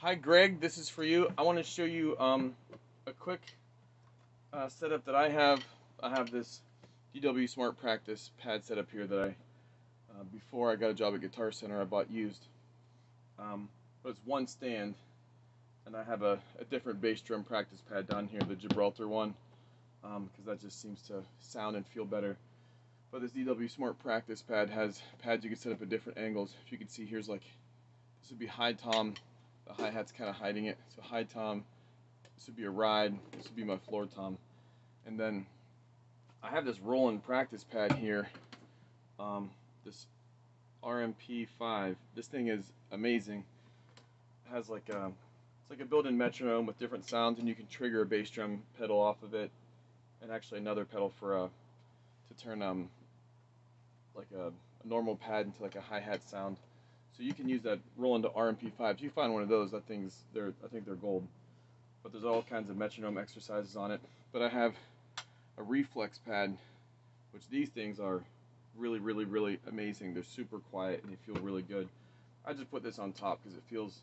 Hi Greg, this is for you. I want to show you a quick setup that I have. I have this DW Smart Practice pad set up here that before I got a job at Guitar Center, I bought used. But it's one stand, and I have a different bass drum practice pad down here, the Gibraltar one, because that just seems to sound and feel better. But this DW Smart Practice pad has pads you can set up at different angles. If you can see, here's like, this would be high tom. The hi-hat's kind of hiding it. So high tom, this would be a ride, this would be my floor tom. And then I have this rolling practice pad here, this RMP5. This thing is amazing. It has like it's like a built-in metronome with different sounds, and you can trigger a bass drum pedal off of it, and actually another pedal for to turn like a normal pad into like a hi-hat sound. So you can use that roll into RMP5. If you find one of those, I think they're gold. But there's all kinds of metronome exercises on it. But I have a reflex pad, which these things are really, really, really amazing. They're super quiet and they feel really good. I just put this on top because it feels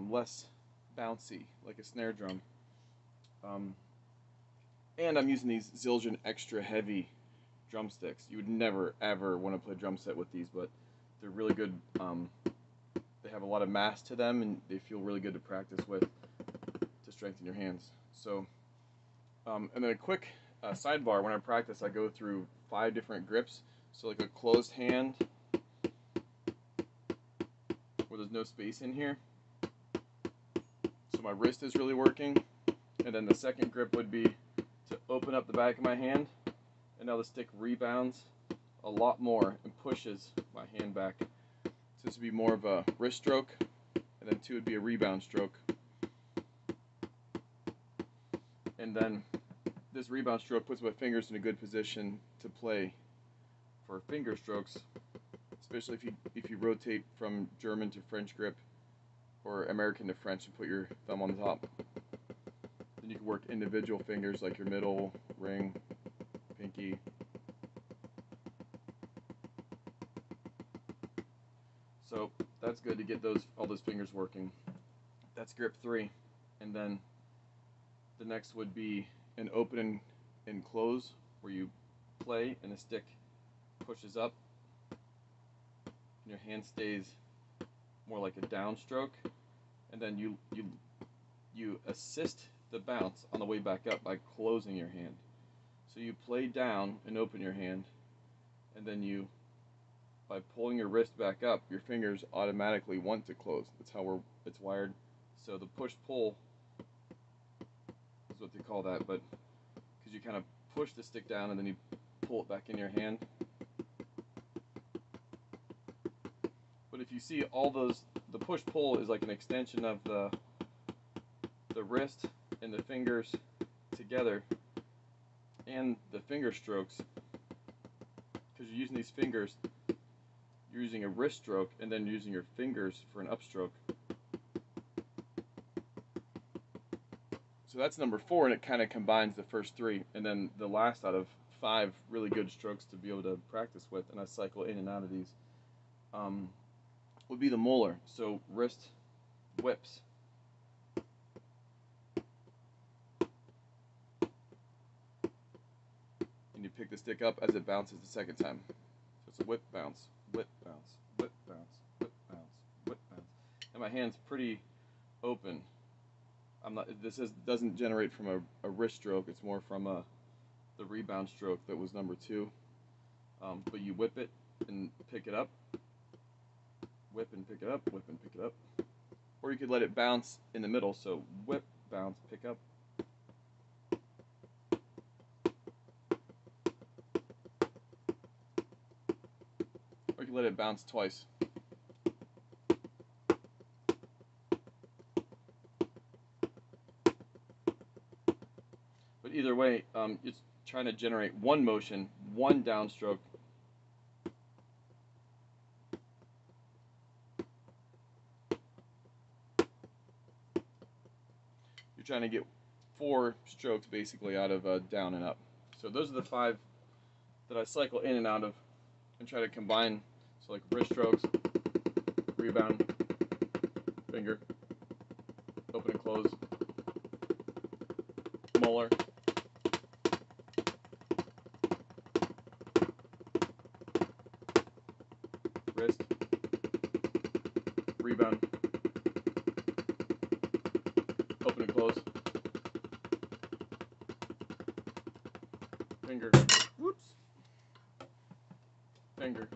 less bouncy, like a snare drum. And I'm using these Zildjian extra heavy drumsticks. You would never, ever want to play drum set with these, but they're really good. They have a lot of mass to them, and they feel really good to practice with to strengthen your hands. So, and then a quick sidebar. When I practice, I go through 5 different grips. So like a closed hand, where there's no space in here. So my wrist is really working. And then the second grip would be to open up the back of my hand, and now the stick rebounds a lot more and pushes my hand back. So this would be more of a wrist stroke, and then 2 would be a rebound stroke. And then this rebound stroke puts my fingers in a good position to play for finger strokes, especially if you rotate from German to French grip or American to French and put your thumb on the top. Then you can work individual fingers like your middle, ring, pinky. So that's good to get all those fingers working. That's grip 3. And then the next would be an open and close, where you play and the stick pushes up and your hand stays more like a downstroke, and then you assist the bounce on the way back up by closing your hand. So you play down and open your hand, and then by pulling your wrist back up, your fingers automatically want to close. That's how it's wired. So the push-pull is what they call that, but because you kind of push the stick down and then you pull it back in your hand. But if you see all those, the push-pull is like an extension of the wrist and the fingers together, and the finger strokes, because you're using these fingers. You're using a wrist stroke and then using your fingers for an upstroke. So that's number 4, and it kind of combines the first 3, and then the last out of 5 really good strokes to be able to practice with, and I cycle in and out of these, would be the molar. So wrist whips. And you pick the stick up as it bounces the second time. So it's a whip, bounce, whip, bounce, whip, bounce, whip, bounce, whip, bounce. And my hand's pretty open. Doesn't generate from a wrist stroke. It's more from the rebound stroke that was number 2. But you whip it and pick it up, whip and pick it up, whip and pick it up. Or you could let it bounce in the middle. So whip, bounce, pick up. Or you can let it bounce twice. But either way, it's trying to generate one motion, one downstroke. You're trying to get 4 strokes basically out of down and up. So those are the 5 that I cycle in and out of and try to combine. So like wrist strokes, rebound, finger, open and close, molar, wrist, rebound, open and close, finger, whoops, finger,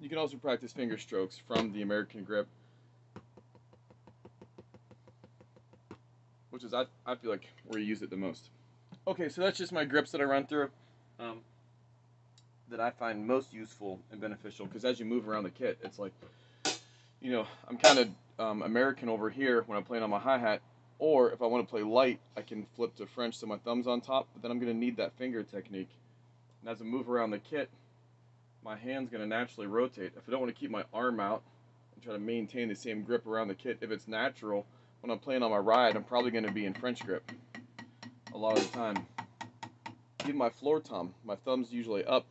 you can also practice finger strokes from the American grip, which is, I feel like, where you use it the most. Okay, so that's just my grips that I run through that I find most useful and beneficial, because as you move around the kit, it's like, you know, I'm kind of American over here when I'm playing on my hi-hat, or if I want to play light, I can flip to French so my thumb's on top, but then I'm going to need that finger technique. And as I move around the kit, my hand's going to naturally rotate. If I don't want to keep my arm out and try to maintain the same grip around the kit, if it's natural, when I'm playing on my ride, I'm probably going to be in French grip a lot of the time. Even my floor tom, my thumb's usually up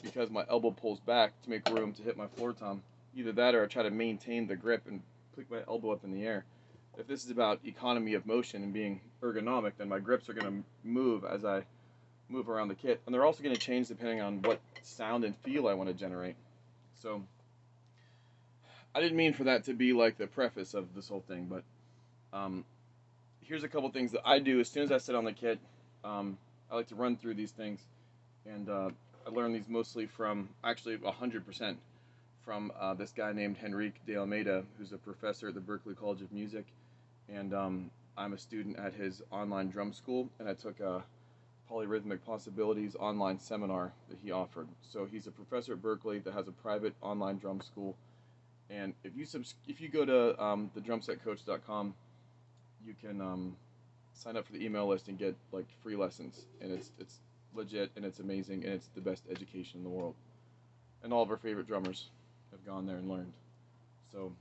because my elbow pulls back to make room to hit my floor tom. Either that or I try to maintain the grip and click my elbow up in the air. If this is about economy of motion and being ergonomic, then my grips are going to move as I move around the kit. And they're also going to change depending on what sound and feel I want to generate. So I didn't mean for that to be like the preface of this whole thing, but here's a couple things that I do as soon as I sit on the kit. I like to run through these things, and I learned these mostly from, actually 100%, from this guy named Henrique de Almeida, who's a professor at the Berklee College of Music, and I'm a student at his online drum school, and I took a Polyrhythmic Possibilities online seminar that he offered. So he's a professor at Berklee that has a private online drum school, and if you go to the drumsetcoach.com, you can sign up for the email list and get like free lessons, and it's legit, and it's amazing, and it's the best education in the world. And all of our favorite drummers have gone there and learned. So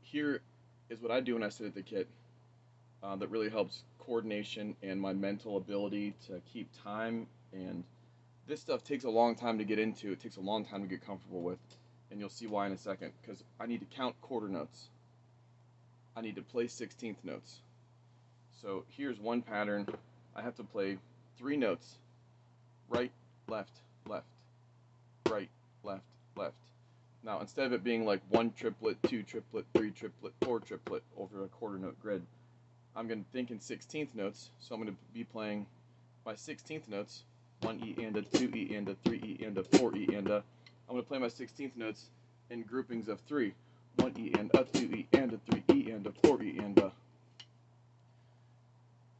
here is what I do when I sit at the kit that really helps coordination and my mental ability to keep time. And this stuff takes a long time to get into. It takes a long time to get comfortable with, and you'll see why in a second, because I need to count quarter notes. I need to play 16th notes. So here's one pattern. I have to play 3 notes: right, left, left, right, left, left. Now, instead of it being like 1 triplet, 2 triplet, 3 triplet, 4 triplet over a quarter note grid, I'm going to think in 16th notes. So I'm going to be playing my 16th notes: 1 E and a, 2 E and a, 3 E and a, 4 E and a. I'm going to play my 16th notes in groupings of 3. 1 E and a, 2 E and a, 3 E and a, 4 E and a.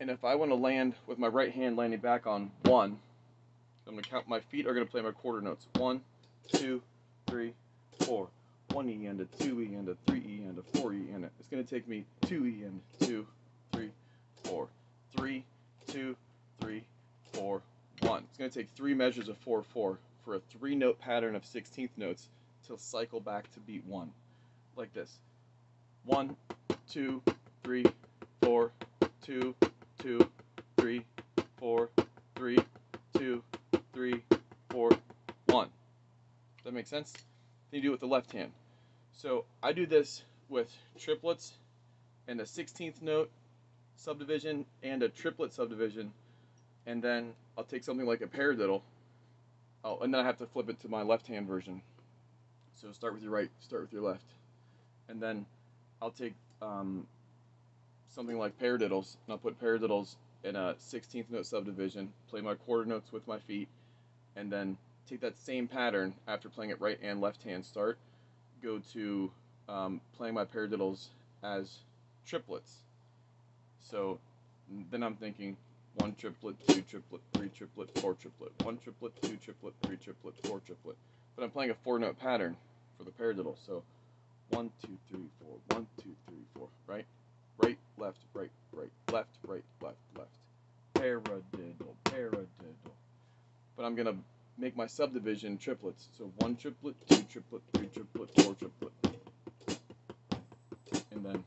And if I want to land with my right hand landing back on 1, I'm going to count. My feet are going to play my quarter notes: 1, 2, 3, 4. 1 E and a, 2 E and a, 3 E and a, 4 E and a. It's going to take me 2 E and 2, 3, 4, 3, 2, 3, 4, 1. It's going to take 3 measures of 4, 4 for a 3-note pattern of 16th notes to cycle back to beat 1, like this: 1, 2, 3, 4, 2, 2, 3, 4, 3, 2, 3, 4, 1. Does that make sense? Then you do it with the left hand. So I do this with triplets and a 16th note subdivision and a triplet subdivision, and then I'll take something like a paradiddle. Oh, and then I have to flip it to my left hand version. So start with your right, start with your left. And then I'll take something like paradiddles, and I'll put paradiddles in a 16th note subdivision, play my quarter notes with my feet, and then take that same pattern after playing it right and left hand start, go to playing my paradiddles as triplets. So then I'm thinking 1 triplet, 2 triplet, 3 triplet, 4 triplet, 1 triplet, 2 triplet, 3 triplet, 4 triplet. But I'm playing a 4-note pattern for the paradiddle. So 1, 2, 3, 4, 1, 2, 3, 4, right? Right, left, right, right, left, right, left, left. Paradiddle, paradiddle. But I'm going to make my subdivision triplets. So 1 triplet, 2 triplet, 3 triplet, 4 triplet. And then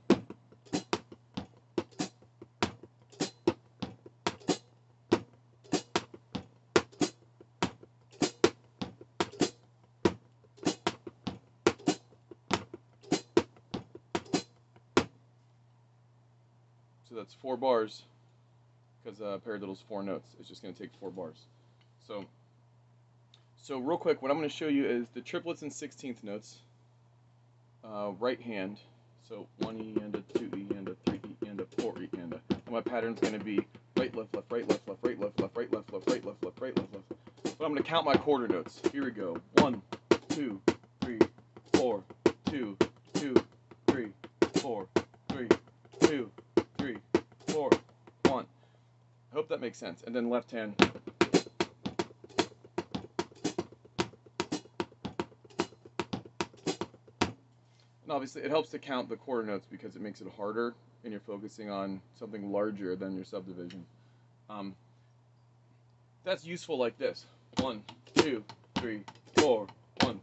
So that's 4 bars, because Paradiddles 4 notes. It's just going to take 4 bars. So real quick, what I'm going to show you is the triplets and 16th notes, right hand. So 1 E and a 2 E and a 3 E and a 4 E and a. And my pattern's going to be right, left, left, right, left, left, right, left, left, right, left, left, right, left, left, right, left, left. But I'm going to count my quarter notes. Here we go. 1, 2, 3, 4, 2, 2, 3, 4, 3, 2, 3, 4, 1. I hope that makes sense. And then left hand. And obviously it helps to count the quarter notes because it makes it harder and you're focusing on something larger than your subdivision. That's useful like this. 1, 2, 3, 4, 1.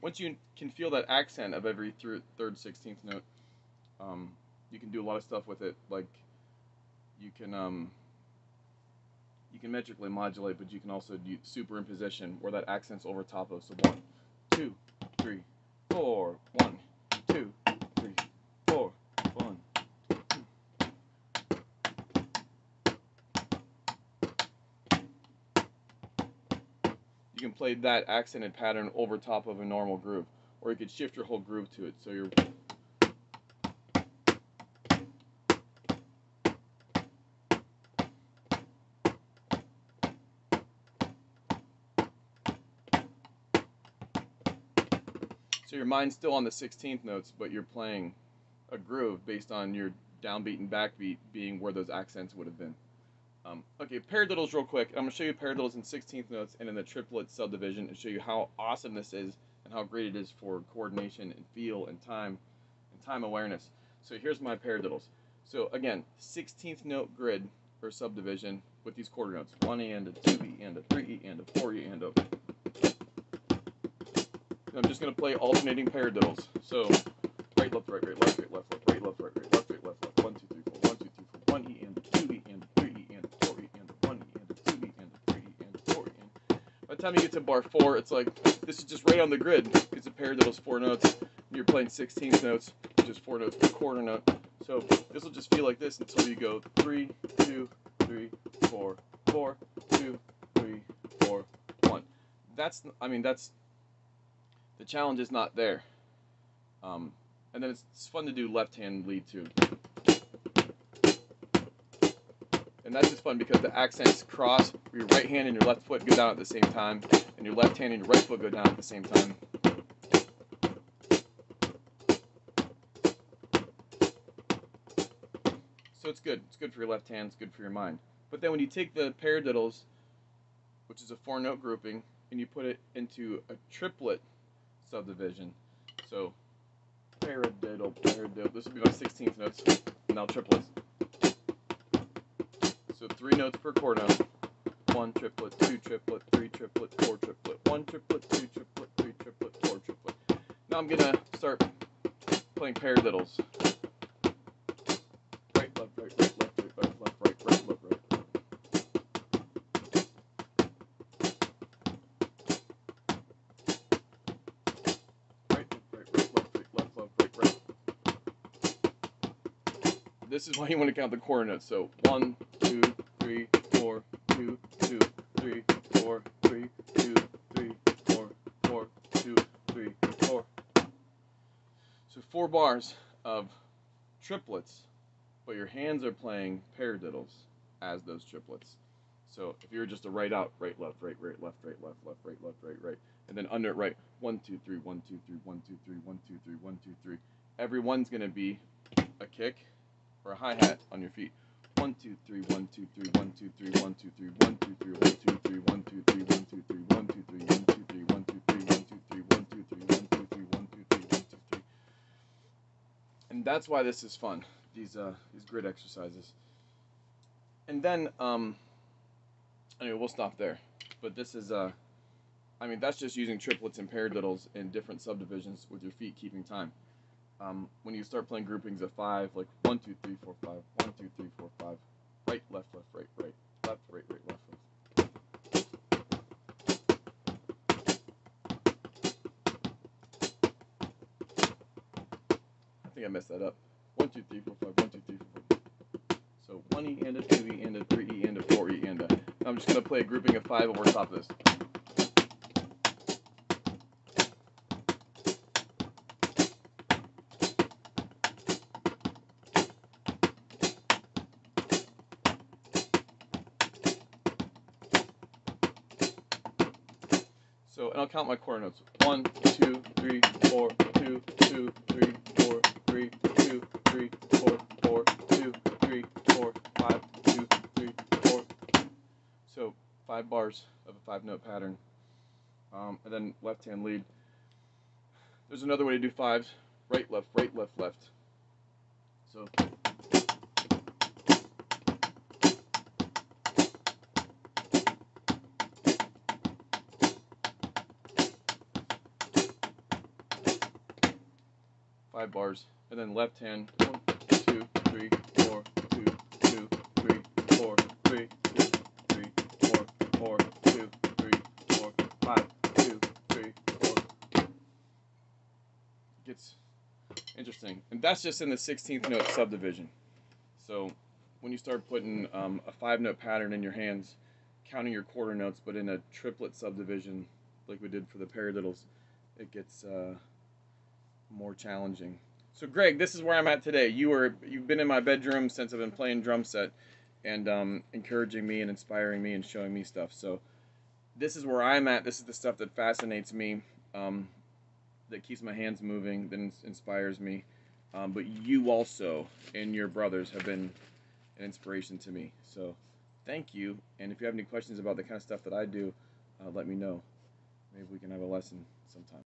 Once you can feel that accent of every third, 16th note, you can do a lot of stuff with it. Like you can metrically modulate, but you can also do superimposition where that accent's over top of. So 1, 2, 3, 4, 1, 2, 3, 4, 1. You can play that accented pattern over top of a normal groove, or you could shift your whole groove to it. So you're your mind's still on the 16th notes, but you're playing a groove based on your downbeat and backbeat being where those accents would have been. Okay, paradiddles real quick. I'm going to show you paradiddles in 16th notes and in the triplet subdivision and show you how awesome this is and how great it is for coordination and feel and time awareness. So here's my paradiddles. So again, 16th note grid or subdivision with these quarter notes. 1 E and a 2 E and a 3 E and a 4 E and a. I'm just going to play alternating paradiddles. So right, left, right, right, left, right, left, left, right, left, right, right, left, right, left, left. 1, 2, 3, 4, 1, 2, 3, 4. 1 E and a 2 E and a 3 E and a 4 E and a 1 E and a 2 E and a 3 E and a 4 E. And by the time you get to bar 4, it's like this is just right on the grid. It's a paradiddles 4 notes. And you're playing 16th notes, which is 4 notes per quarter note. So this will just feel like this until you go 3, 2, 3, 4, 4, 2, 3, 4, 1. That's the challenge is not there. And then it's fun to do left hand lead too. And that's just fun because the accents cross, your right hand and your left foot go down at the same time, and your left hand and your right foot go down at the same time. So it's good. It's good for your left hand, it's good for your mind. But then when you take the paradiddles, which is a 4-note grouping, and you put it into a triplet subdivision. So paradiddle, paradiddle. This would be my 16th notes. Now triplets. So 3 notes per quarter note. 1 triplet, 2 triplet, 3 triplet, 4 triplet, 1 triplet, 2 triplet, 3 triplet, 4 triplet. Now I'm gonna start playing paradiddles. Right, left, right, right, left, right, left, left, right, right, left, right. This is why you want to count the quarter notes. So 1, 2, 3, 4, 2, 2, 3, 4, 3, 2, 3, 4, 4, 2, 3, 4. So 4 bars of triplets, but your hands are playing paradiddles as those triplets. So if you're just a right out, right, left, right, right, left, right, left, left, right, left, right, right, and then under it, right, 1, 2, 3, 1, 2, 3, 1, 2, 3, 1, 2, 3, 1, 2, 3. Every one's going to be a kick or a hi-hat on your feet. 1, 2, 3, 1, 2, 3, 1, 2, 3, 1, 2, 3, 1, 2, 3, 1, 2, 3, 1, 2, 3, 1, 2, 3, 1, 2, 3, 1, 2, 3, 1, 2, 3, 1, 2, 3, 1, 2, 3, 1, 2, 3, 1, 2, 3, 1, 2, 3. And that's why this is fun, these grid exercises. And then, anyway, we'll stop there. But this is I mean, that's just using triplets and paradiddles in different subdivisions with your feet keeping time. When you start playing groupings of 5, like 1, 2, 3, 4, 5, 1, 2, 3, 4, 5, right, left, left, right, right, left, right, right, left, left. I think I messed that up. 1, 2, 3, 4, 5, 1, 2, 3, 4, 5. So 1E and a 2E and a 3E and a 4E and a. I'm just going to play a grouping of 5 over top of this. So, and I'll count my quarter notes. 1, 2, 3, 4, 2, 2, 3, 4, 3, 2, 3, 4, 4, 2, 3, 4, 5, 2, 3, 4. So 5 bars of a 5-note pattern. And then left-hand lead. There's another way to do 5s. Right, left, left. So 5 bars, and then left hand 1, 2, 3, 4, 2, 2, 3, 4, 3, 2, 3, 4, 4, 2, 3, 4, 5, 2, 3, 4. It gets interesting, and that's just in the 16th note subdivision. So when you start putting a 5-note pattern in your hands, counting your quarter notes, but in a triplet subdivision like we did for the paradiddles, it gets more challenging. So Greg, this is where I'm at today. You've been in my bedroom since I've been playing drum set, and encouraging me and inspiring me and showing me stuff. So this is where I'm at. This is the stuff that fascinates me, that keeps my hands moving, that inspires me. But you also and your brothers have been an inspiration to me. So thank you. And if you have any questions about the kind of stuff that I do, let me know. Maybe we can have a lesson sometime.